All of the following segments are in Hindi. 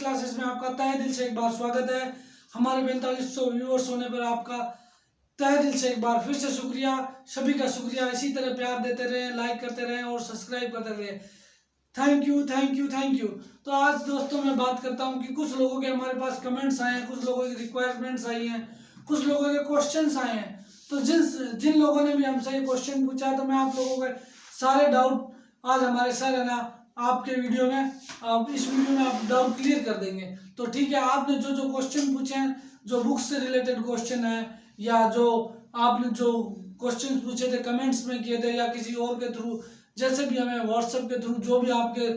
क्लासेस में आपका तहे दिल से एक बार स्वागत है। हमारे 4500 व्यूअर्स होने पर आपका तहे दिल से एक बार फिर से शुक्रिया। सभी का शुक्रिया। इसी तरह प्यार देते रहें, लाइक करते रहें और सब्सक्राइब करते रहें। Thank you thank you thank you. तो आज दोस्तों मैं बात करता हूं कि कुछ लोगों के हमारे पास कमेंट्स आए हैं, कुछ लोगों की रिक्वायरमेंट्स आई हैं, कुछ लोगों के क्वेश्चंस आए हैं। तो जिन लोगों ने भी हमसे ये क्वेश्चन पूछा है, तो मैं आप लोगों के सारे डाउट आज हमारे सर है ना आपके वीडियो में, आप इस वीडियो में आप डाउट क्लियर कर देंगे। तो ठीक है, आपने जो जो क्वेश्चन पूछे हैं, जो बुक्स से रिलेटेड क्वेश्चन है या जो आपने जो क्वेश्चन पूछे थे कमेंट्स में किए थे या किसी और के थ्रू, जैसे भी हमें व्हाट्सएप के थ्रू जो भी आपके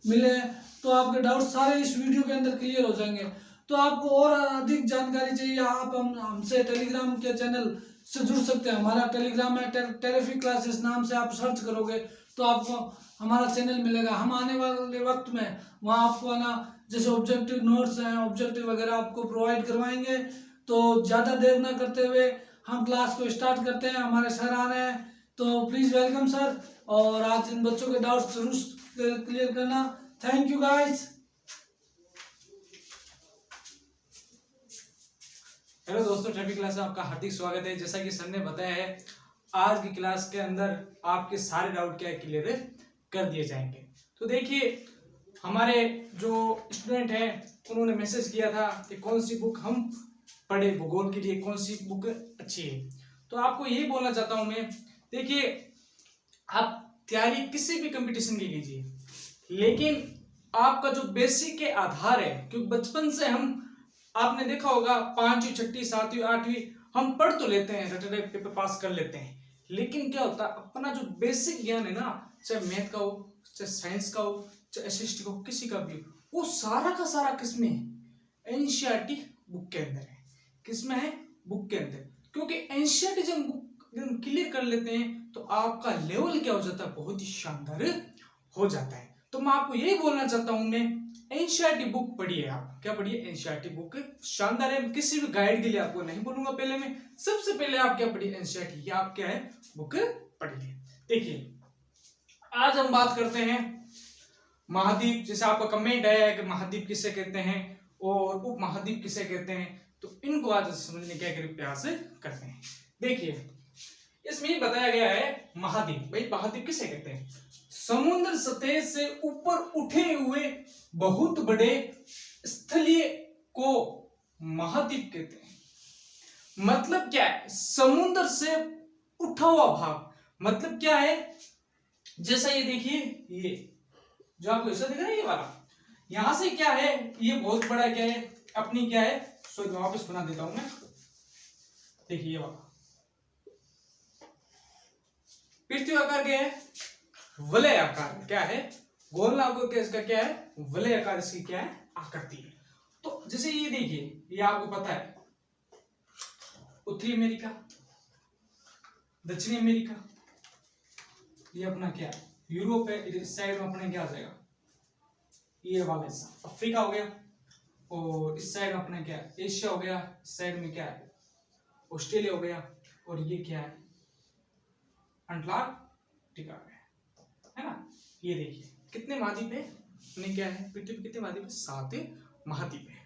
मिले हैं, तो आपके डाउट सारे इस वीडियो के अंदर क्लियर हो जाएंगे। तो आपको और अधिक जानकारी चाहिए, आप हमसे टेलीग्राम के चैनल से जुड़ सकते हैं। हमारा टेलीग्राम है टेरिफिक क्लासेस नाम से, आप सर्च करोगे तो आपको हमारा चैनल मिलेगा। हम आने वाले वक्त में वहाँ आपको आना जैसे ऑब्जेक्टिव नोट्स हैं, ऑब्जेक्टिव वगैरह आपको प्रोवाइड करवाएंगे। तो ज़्यादा देर ना करते हुए हम क्लास को स्टार्ट करते हैं। हमारे सर आ रहे हैं, तो प्लीज़ वेलकम सर। और आज इन बच्चों के डाउट्स जरूर क्लियर करना। Thank you guys. हेलो दोस्तों, ट्रैफिक क्लास में आपका हार्दिक स्वागत है। जैसा कि सर ने बताया है, आज की क्लास के अंदर आपके सारे डाउट क्या क्लियर कर दिए जाएंगे। तो देखिए, हमारे जो स्टूडेंट हैं उन्होंने मैसेज किया था कि कौन सी बुक हम पढ़े भूगोल के लिए, कौन सी बुक अच्छी है। तो आपको यही बोलना चाहता हूं मैं, देखिए आप तैयारी किसी भी कंपटीशन की कीजिए, लेकिन आपका जो बेसिक के आधार है, क्योंकि बचपन से हम, आपने देखा होगा 5वीं 6वीं 7वीं 8वीं हम पढ़ तो लेते हैं, रटने पेपर पास कर लेते हैं, लेकिन क्या होता है अपना जो बेसिक ज्ञान है ना, चाहे मैथ का हो, चाहे साइंस का हो, चाहे एसएसटी का हो, किसी का भी हो, वो सारा का सारा किसमें है? एनसीईआरटी बुक के अंदर है। किसमें है? बुक के अंदर। क्योंकि एनसीईआरटी जब बुक क्लियर कर लेते हैं तो आपका लेवल क्या हो जाता है? बहुत ही शानदार हो जाता है। तो मैं आपको यही बोलना चाहता हूं, मैं एनसीईआरटी बुक पढ़िए। आप क्या पढ़िए? एनसीईआरटी बुक शानदार है। किसी भी गाइड के लिए आपको नहीं बोलूंगा, पहले मैं सबसे पहले आप क्या पढ़िए? एनसीईआरटी। आप क्या है? बुक पढ़िए। देखिए, आज हम बात करते हैं महाद्वीप। जैसे आपका कमेंट है कि महाद्वीप किसे कहते हैं और उप महाद्वीप किसे कहते हैं, तो इनको आज समझने का प्रयास करते हैं। देखिए, इसमें बताया गया है महाद्वीप। भाई महाद्वीप किसे कहते हैं? समुद्र सतह से ऊपर उठे हुए बहुत बड़े स्थलीय को महाद्वीप कहते हैं। मतलब क्या है? समुद्र से उठा हुआ भाग। मतलब क्या है? जैसा ये देखिए, ये जो आपको ऐसा दिख रहा है, ये वाला, यहां से क्या है, ये बहुत बड़ा क्या है अपनी, क्या है, सॉरी वापस बना देता हूं मैं। देखिए ये वाला पृथ्वी आकार क्या है? वलय आकार। क्या है? गोल आकार क्या इसका क्या है? वलय आकार इसकी क्या है? आकृति है। तो जैसे ये देखिए, ये आपको पता है उत्तरी अमेरिका, दक्षिणी अमेरिका, ये अपना क्या है? यूरोप है। इस साइड में अपने क्या आ जाएगा? ये वाला हिस्सा अफ्रीका हो गया। और इस साइड में अपने क्या है? एशिया हो गया। इस साइड में क्या है? ऑस्ट्रेलिया हो गया। और ये क्या है? अंटार्कटिका है ना। ये देखिए कितने महाद्वीप है अपने, क्या है पृथ्वी पे कितने महाद्वीप है? 7 महाद्वीप है।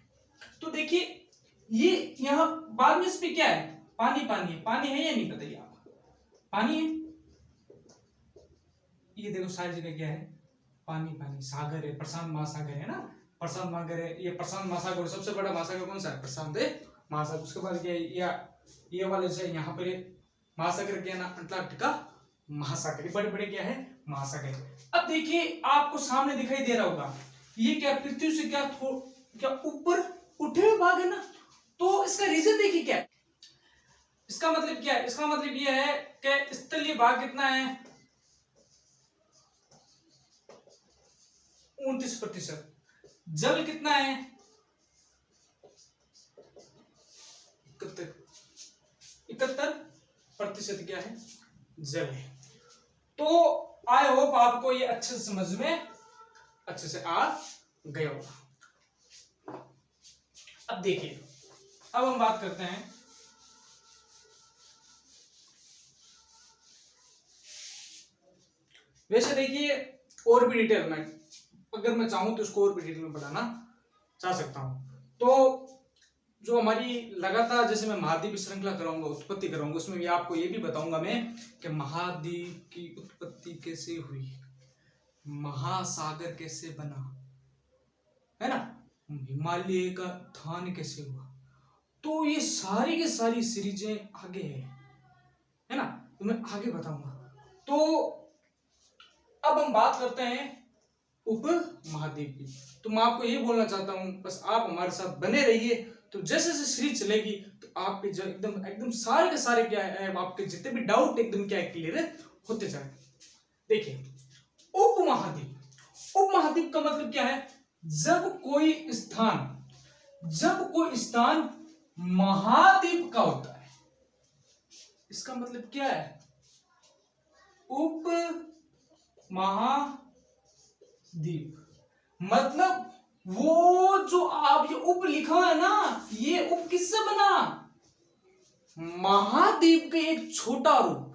तो देखिए, ये यहाँ बाद में इस पे क्या है? पानी पानी है। पानी है या नहीं बताइए आप? पानी है। ये देखो सारी जगह क्या है? पानी पानी। सागर है, प्रशांत महासागर है ना, प्रशांत महासागर है। ये प्रशांत महासागर सबसे बड़ा महासागर कौन सा है? प्रशांत महासागर। उसके बाद क्या है? ये वाले से यहाँ पर महासागर क्या है ना? अंटार्कटिका महासागर। बड़े बड़े क्या है? महासागर। अब देखिए, आपको सामने दिखाई दे रहा होगा, ये क्या पृथ्वी से क्या ऊपर उठे हुए भाग है ना। तो इसका रीजन देखिए क्या है? इसका मतलब क्या है? इसका मतलब यह है कि स्थलीय भाग कितना है? 29%। जल कितना है? 71% क्या है? जल है। तो आई होप आपको ये अच्छे से समझ में अच्छे से आ गया होगा। अब देखिए, अब हम बात करते हैं वैसे देखिए और भी डिटेल में, अगर मैं चाहूं तो उसको और भी डिटेल में बताना जा सकता हूँ। तो जो हमारी लगातार जैसे मैं महाद्वीप श्रृंखला कराऊंगा, उत्पत्ति कराऊंगा, उसमें भी आपको ये भी बताऊंगा मैं कि महाद्वीप की उत्पत्ति कैसे हुई, महासागर कैसे बना, है ना, हिमालय का उत्थान कैसे हुआ। तो ये सारी की सारी सीरीजें आगे है ना, तो मैं आगे बताऊंगा। तो अब हम बात करते हैं उप महाद्वीप की। तो मैं आपको ये बोलना चाहता हूं, बस आप हमारे साथ बने रहिए। तो जैसे जैसे सीरीज चलेगी तो आपके जो एकदम एकदम सारे के सारे क्या है, आपके जितने भी डाउट एकदम क्या है क्लियर होते जाएंगे। देखिए उप महाद्वीप, उप महाद्वीप का मतलब क्या है, जब कोई स्थान महाद्वीप का होता है, इसका मतलब क्या है, उप महाद्वीप मतलब वो जो आप ये उप लिखा है ना, ये उप किससे बना, महाद्वीप का एक छोटा रूप।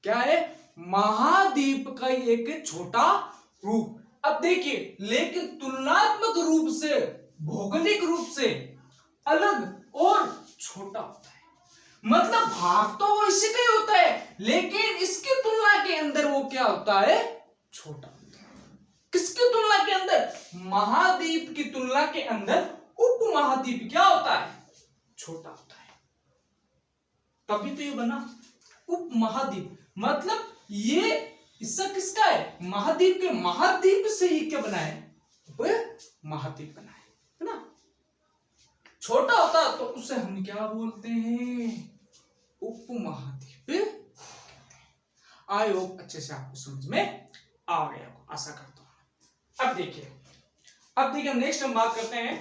क्या है, महाद्वीप का एक छोटा रूप। अब देखिए, लेकिन तुलनात्मक रूप से, भौगोलिक रूप से अलग और छोटा होता है। मतलब भाग तो वो इसी का ही होता है, लेकिन इसकी तुलना के अंदर वो क्या होता है, छोटा होता है। किसकी तुलना के अंदर, महाद्वीप की तुलना के अंदर उप महाद्वीप क्या होता है, छोटा होता है। तभी तो ये बना उप महाद्वीप। मतलब ये हिस्सा किसका है, महाद्वीप के, महाद्वीप से ही क्या बना है, उप महाद्वीप बना है ना। छोटा होता तो उसे हम क्या बोलते हैं, उप महाद्वीप। आई होप अच्छे से आपको समझ में आ गया, आशा करता हूं। अब देखिए नेक्स्ट हम बात करते हैं।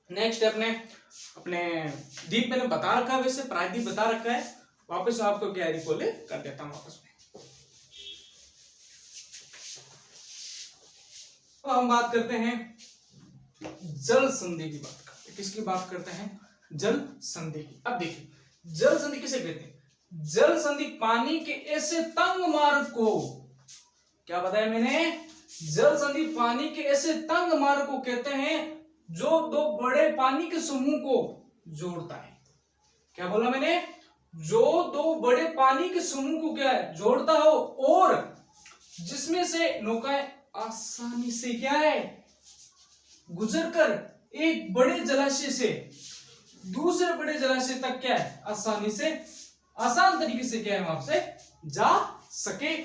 नेक्स्ट अपने द्वीप मैंने बता रखा है, वैसे प्रायद्वीप बता रखा है, वापस आपको क्या रिकॉल कर देता हूं वापस में। अब हम बात करते हैं जल संधि की बात करते हैं। किसकी बात करते हैं, जल संधि की। अब देखिए जल संधि किसे कहते हैं, जल संधि पानी के ऐसे तंग मार्ग को, क्या बताया मैंने, जल संधि पानी के ऐसे तंग मार्ग को कहते हैं जो दो बड़े पानी के समूह को जोड़ता है। क्या बोला मैंने, जो दो बड़े पानी के समूह को क्या है, जोड़ता हो, और जिसमें से नौकाएं आसानी से क्या है, गुजरकर एक बड़े जलाशय से दूसरे बड़े जलाशय तक क्या है, आसानी से, आसान तरीके से क्या है, वहां से जा सके।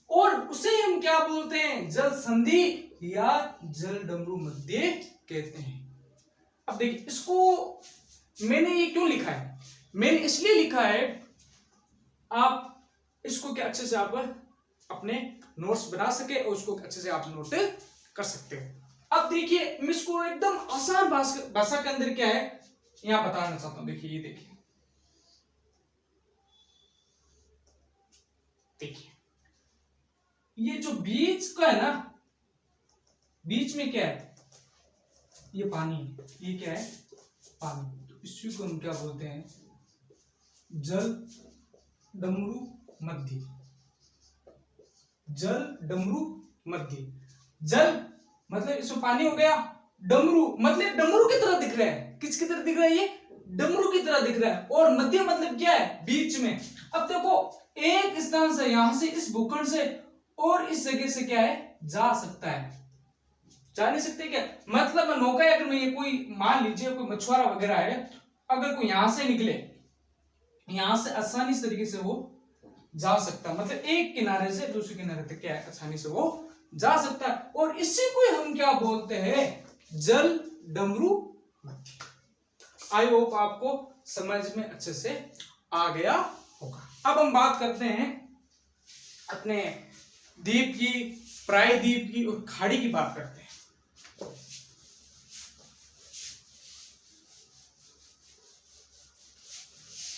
और उसे हम क्या बोलते हैं, जल संधि या जल डमरू मध्य कहते हैं। अब देखिए इसको मैंने ये क्यों लिखा है, मैंने इसलिए लिखा है, आप इसको क्या अच्छे से आप अपने नोट्स बना सके और उसको अच्छे से आप नोट कर सकते हो। अब देखिए मैं इसको एकदम आसान भाषा के अंदर क्या है यहां बताना चाहता हूं। देखिए ये देखिए ये जो बीच का है ना, बीच में क्या है, ये पानी है, ये क्या है, पानी। तो इसी को हम क्या बोलते हैं, जल डमरू मध्य, जल डमरू मध्य। जल मतलब इसमें पानी हो गया, डमरू मतलब डमरू की तरह दिख रहा है, किसकी तरह दिख रहा है, ये डमरू की तरह दिख रहा है, और मध्य मतलब क्या है, बीच में। अब देखो एक स्थान से, यहां से, इस भूखंड से और इस जगह से क्या है, जा सकता है, जा नहीं सकते क्या, मतलब नौका अगर मैं ये कोई मान लीजिए कोई मछुआरा वगैरह है, अगर कोई यहां से निकले, यहां से आसानी से तरीके से वो जा सकता है, मतलब एक किनारे से दूसरे किनारे तक क्या है, आसानी से वो जा सकता है। और इसी को हम क्या बोलते हैं, जल डमरू मध्य। आई होप आपको समझ में अच्छे से आ गया होगा। अब हम बात करते हैं अपने द्वीप की, प्रायद्वीप की और खाड़ी की बात करते हैं।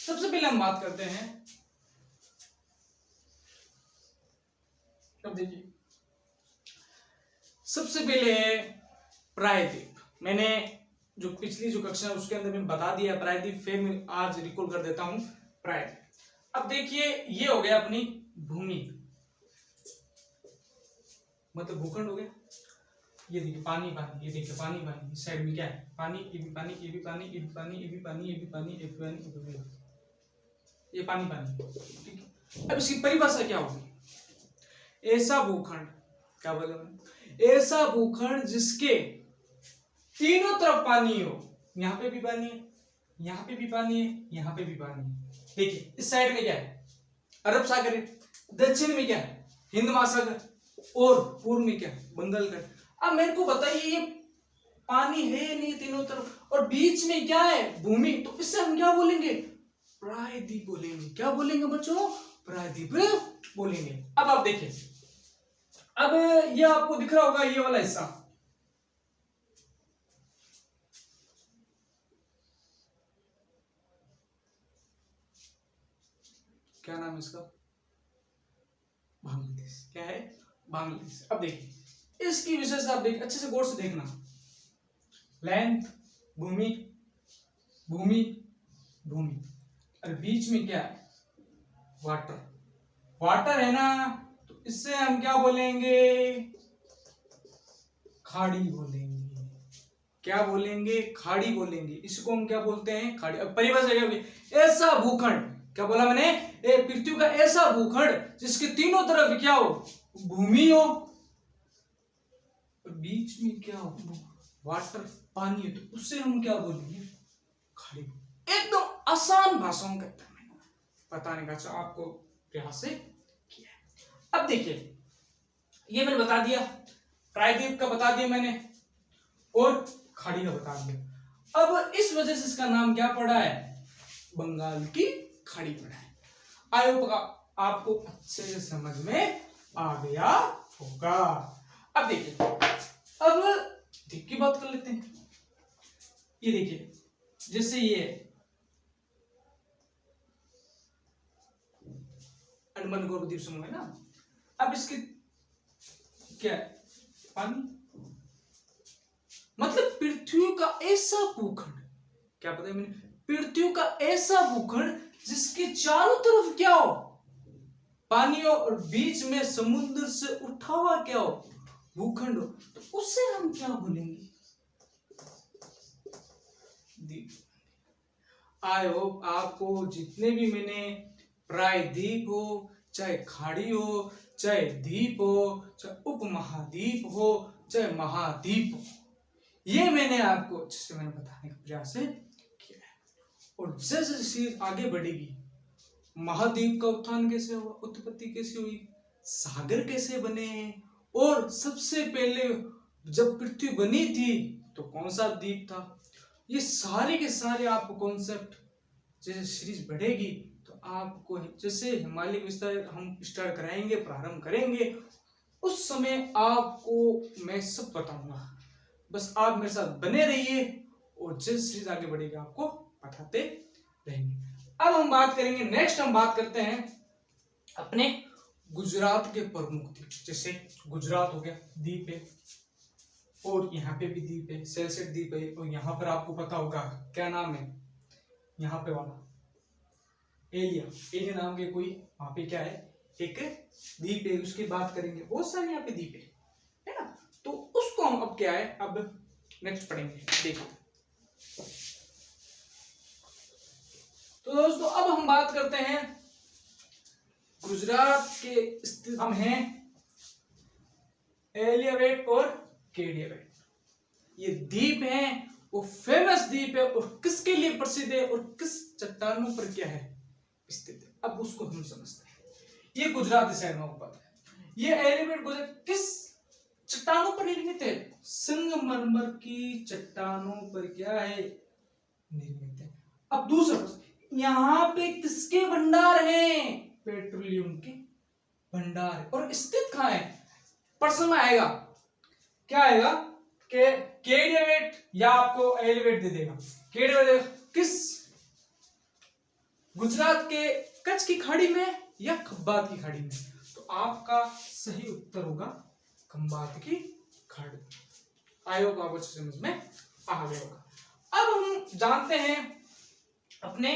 सबसे पहले हम बात करते हैं, अब देखिए सबसे पहले है प्रायद्वीप। मैंने जो पिछली जो कक्षा है उसके अंदर मैंने बता दिया प्रायद्वीप, फिर मैं आज रिकॉल कर देता हूं प्रायद्वीप। अब देखिए ये हो गया अपनी भूमि, मतलब भूखंड हो गया। ये देखिए पानी पानी, ये देखिए पानी पानी, इस साइड में क्या है पानी, ये भी पानी, ये भी पानी, ये भी पानी, ये भी पानी, ये भी पानी, ये भी पानी, ये भी पानी, ये पानी पानी, ठीक है। अब इसकी परिभाषा क्या होगी? ऐसा भूखंड, क्या बोला मैंने, ऐसा भूखंड जिसके तीनों तरफ पानी हो, यहाँ पे भी पानी है, यहाँ पे भी पानी है, यहाँ पे भी पानी है। देखिए इस साइड में क्या है, अरब सागर है, दक्षिण में क्या है, हिंद महासागर, और पूर्व में क्या है, बंगाल का। अब मेरे को बताइए ये पानी है नहीं तीनों तरफ, और बीच में क्या है, भूमि, तो इससे हम क्या बोलेंगे, प्रायद्वीप बोलेंगे। क्या बोलेंगे बच्चों, प्रायद्वीप बोलेंगे। अब आप देखिए, अब ये आपको दिख रहा होगा ये वाला हिस्सा, क्या नाम है इसका, बांग्लादेश। क्या है, बांग्लादेश। अब देखिए इसकी विशेषता आप देखिए, अच्छे से गौर से देखना, लैंड, भूमि, भूमि, भूमि, और बीच में क्या है, वाटर, वाटर है ना, तो इससे हम क्या बोलेंगे, खाड़ी बोलेंगे। क्या बोलेंगे, खाड़ी बोलेंगे। इसको हम क्या बोलते हैं, खाड़ी। अब परिभाषा क्या होगी, ऐसा भूखंड, क्या बोला मैंने, पृथ्वी का ऐसा भूखंड जिसके तीनों तरफ क्या हो, भूमि हो, और बीच में क्या हो, वाटर, पानी है, तो उससे हम क्या बोलेंगे, खाड़ी। एकदम आसान भाषाओं का बताने का आपको प्रयास से किया है। अब देखिए ये मैंने बता दिया, प्रायद्वीप का बता दिया मैंने, और खाड़ी का बता दिया। अब इस वजह से इसका नाम क्या पड़ा है, बंगाल की खाड़ी पड़ा है। आई होप आपको अच्छे से समझ में आ गया होगा। अब देखिए, अब दिख की बात कर लेते हैं। ये देखिए जैसे ये अंडमान निकोबार द्वीप समूह है ना, अब इसके क्या है, पानी, मतलब पृथ्वी का ऐसा भूखंड, क्या पता है मैंने, पृथ्वी का ऐसा भूखंड जिसके चारों तरफ क्या हो, पानी हो, और बीच में समुद्र से उठा हुआ क्या हो, भूखंड हो, तो उससे हम क्या बोलेंगे, द्वीप। आई होप आपको जितने भी मैंने प्रायद्वीप हो, चाहे खाड़ी हो, चाहे द्वीप हो, चाहे उपमहाद्वीप हो, चाहे महाद्वीप हो, ये मैंने आपको अच्छे से मैंने बताने का प्रयास किया है। और जैसे जैसे चीज आगे बढ़ेगी, महाद्वीप का उत्थान कैसे हुआ, उत्पत्ति कैसे हुई, सागर कैसे बने, और सबसे पहले जब पृथ्वी बनी थी तो कौन सा द्वीप था, ये सारे के सारे आपको कॉन्सेप्ट जैसे सीरीज बढ़ेगी तो आपको, जैसे हिमालय विस्तार हम स्टार्ट कराएंगे, प्रारंभ करेंगे, उस समय आपको मैं सब बताऊंगा। बस आप मेरे साथ बने रहिए, और जैसे सीरीज आगे बढ़ेगी आपको बताते रहेंगे। अब हम बात करेंगे, नेक्स्ट हम बात करते हैं अपने गुजरात के प्रमुख द्वीप। जैसे गुजरात हो गया, द्वीप है, और यहाँ पे भी द्वीप है, सेलसेट द्वीप है, और यहाँ पर आपको पता होगा क्या नाम है, यहाँ पे वाला एलिया, एलिया नाम के कोई वहां पे क्या है, एक द्वीप है, उसकी बात करेंगे। बहुत सारे यहाँ पे द्वीप है ना, तो उसको हम अब क्या है, अब नेक्स्ट पढ़ेंगे। देखो तो दोस्तों अब हम बात करते हैं गुजरात के स्थित, हम हैं एलियावेट और केडियावेट। ये द्वीप हैं, वो फेमस द्वीप है, और किसके लिए प्रसिद्ध है, और किस चट्टानों पर क्या है स्थित है, अब उसको हम समझते हैं। ये गुजरात साइड में पता है, ये एलियावेट गुजरात किस चट्टानों पर निर्मित है, संगमरमर की चट्टानों पर क्या है, निर्मित है। अब दूसरा, यहाँ पे किसके भंडार हैं, पेट्रोलियम के भंडार है, और स्थित कहाँ है, प्रश्न में आएगा क्या आएगा, के केडियावेट या आपको एलिवेट दे देगा, केडियावेट किस, गुजरात के कच्छ की खाड़ी में या खब्बात की खाड़ी में, तो आपका सही उत्तर होगा खंबात की खाड़ी। आई होप आपको समझ में आ गया होगा। अब हम जानते हैं अपने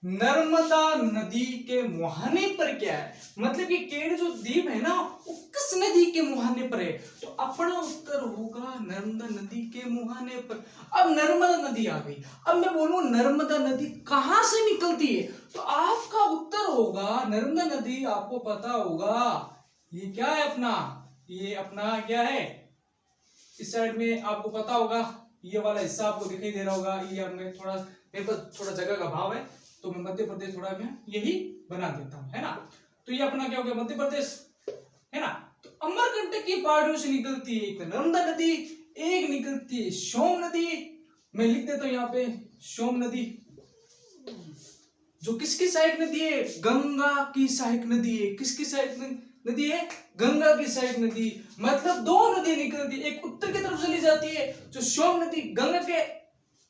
नर्मदा नदी के मुहाने पर क्या है, मतलब ये केरल जो द्वीप है ना वो किस नदी के मुहाने पर है, तो अपना उत्तर होगा नर्मदा नदी के मुहाने पर। अब नर्मदा नदी आ गई, अब मैं बोलूं नर्मदा नदी कहां से निकलती है, तो आपका उत्तर होगा नर्मदा नदी। आपको पता होगा ये क्या है अपना, ये अपना क्या है, इस साइड में आपको पता होगा ये वाला हिस्सा आपको दिखाई दे रहा होगा। ये हमें थोड़ा, मेरे पास थोड़ा जगह का भाव है तो मैं मध्य प्रदेश थोड़ा मैं यही बना देता हूँ, है ना। तो ये अपना क्या हो गया, मध्य प्रदेश, है ना। तो अमरकंटक की पहाड़ियों से निकलती है एक नर्मदा नदी, एक निकलती है सोम नदी। मैं लिख देता हूँ यहाँ पे सोम नदी, जो किसकी सहायक नदी है, गंगा की सहायक नदी है। किसकी सहायक नदी है, गंगा की सहायक नदी। मतलब दो नदी निकलती है, एक उत्तर की तरफ चली जाती है जो सोम नदी गंगा के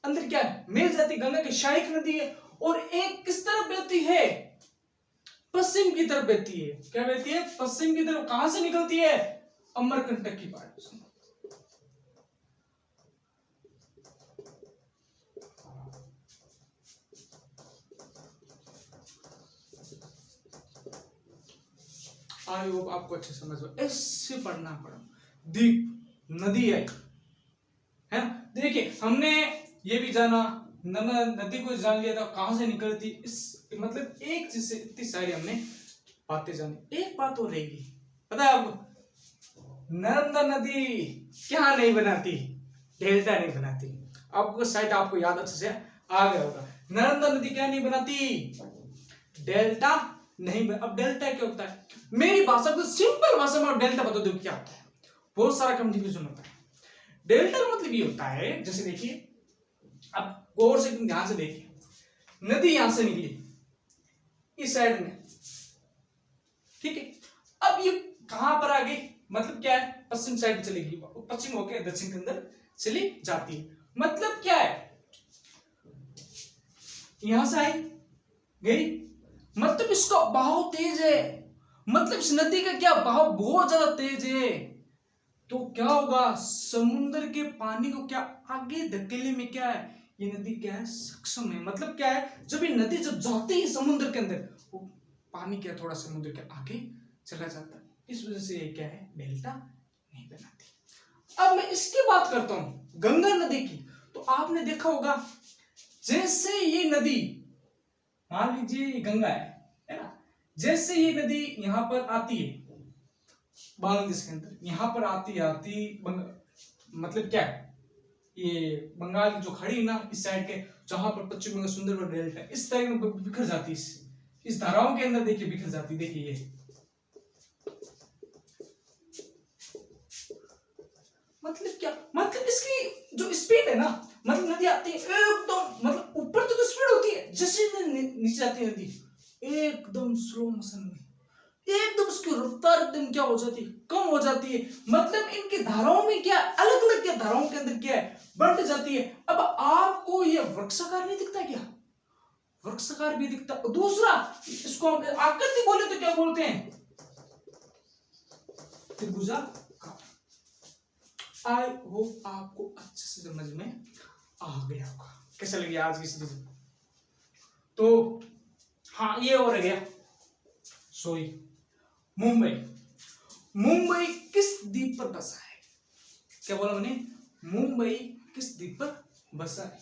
अंदर क्या है मिल जाती है, गंगा की सहायक नदी है, और एक किस तरफ बहती है, पश्चिम की तरफ बहती है। क्या बहती है, पश्चिम की तरफ। कहां से निकलती है, अमरकंटक की पहाड़ियों से। आई होप आपको अच्छे समझ में, ऐसे पढ़ना पड़ा। दीप नदी है ना। देखिए हमने ये भी जाना, नदी को जान लिया था कहां से निकलती, इस मतलब एक चीज से इतनी सारी हमने बातें जानी। एक बात और रहेगी, पता है आपको, नर्मदा नदी क्या नहीं बनाती, डेल्टा नहीं बनाती। आपको शायद आपको याद अच्छे से आ गया होगा, नर्मदा नदी क्या नहीं बनाती, डेल्टा नहीं बना। अब डेल्टा क्या होता है, मेरी भाषा को सिंपल भाषा में डेल्टा बता दो क्या होता है, बहुत सारा कंफ्यूजन होता है। डेल्टा का मतलब ये होता है, जैसे देखिए अब गौर से ध्यान से देखिए, नदी यहां से निकली इस साइड में, ठीक है। अब ये कहां पर आ गई, मतलब क्या है, पश्चिम साइड चलेगी, पश्चिम होकर दक्षिण के अंदर चली जाती है। मतलब क्या है, यहां से आई गई, मतलब इसका बहाव तेज है, मतलब इस नदी का क्या बहाव बहुत ज्यादा तेज है। तो क्या होगा, समुद्र के पानी को क्या आगे धकेलने में क्या है, ये नदी क्या है सक्षम है। मतलब क्या है, जब ये नदी जब जाती है समुद्र के अंदर, वो पानी क्या थोड़ा समुद्र के आगे चला जाता है, इस वजह से ये क्या है डेल्टा नहीं बनाती। अब मैं इसकी बात करता हूं गंगा नदी की। तो आपने देखा होगा जैसे ये नदी, मान लीजिए गंगा है ना, जैसे ये नदी यहां पर आती है बांग्लादेश के अंदर, यहां पर आती मतलब क्या है, ये बंगाल की जो खड़ी है ना इस साइड के, जहां पर पश्चिम बंगाल सुंदरबन डेल्टा है, इस तरह में बिखर जाती है, इस धाराओं के अंदर देखिए बिखर जाती है। देखिए ये मतलब क्या, मतलब इसकी जो स्पीड है ना, मतलब नदी आती है एकदम, मतलब ऊपर तो स्पीड होती है, जैसे नीचे जाती है नदी एकदम स्लो मोशन में, एकदम उसकी रफ्तार एकदम क्या हो जाती है, कम हो जाती है। मतलब इनकी धाराओं में क्या अलग अलग क्या धाराओं के अंदर क्या है बढ़ जाती है। अब आपको ये वृक्षाकार नहीं दिखता क्या, वृक्षाकार भी दिखता। दूसरा इसको हम आकृति बोले तो क्या बोलते हैं, त्रिभुजाकार। आई होप आपको अच्छे से समझ में आ गया होगा। कैसा लगी आज की सीरीज, तो हाँ ये हो गया सोई। मुंबई, मुंबई किस द्वीप पर बसा है, क्या बोला मैंने, मुंबई किस द्वीप पर बसा है,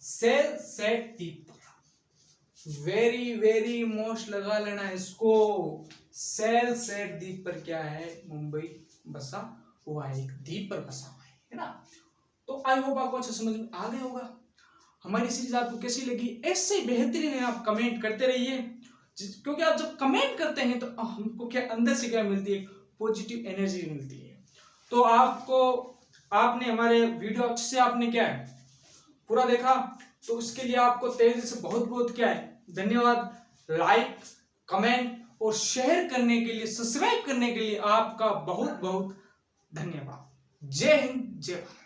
सेल सेट द्वीप पर। वेरी वेरी मोस्ट लगा लेना इसको, सेल सेट द्वीप पर क्या है मुंबई बसा हुआ है, एक द्वीप पर बसा हुआ है ना। तो आई होप आपको अच्छा समझ में आ गया होगा। हमारी सीरीज आपको कैसी लगी, ऐसे बेहतरीन है आप कमेंट करते रहिए, क्योंकि आप जब कमेंट करते हैं तो हमको क्या अंदर से क्या मिलती है, पॉजिटिव एनर्जी मिलती है। तो आपने हमारे वीडियो अच्छे से आपने क्या है पूरा देखा, तो उसके लिए आपको तहे दिल से बहुत बहुत क्या है धन्यवाद। लाइक कमेंट और शेयर करने के लिए, सब्सक्राइब करने के लिए आपका बहुत बहुत धन्यवाद। जय हिंद, जय भारत।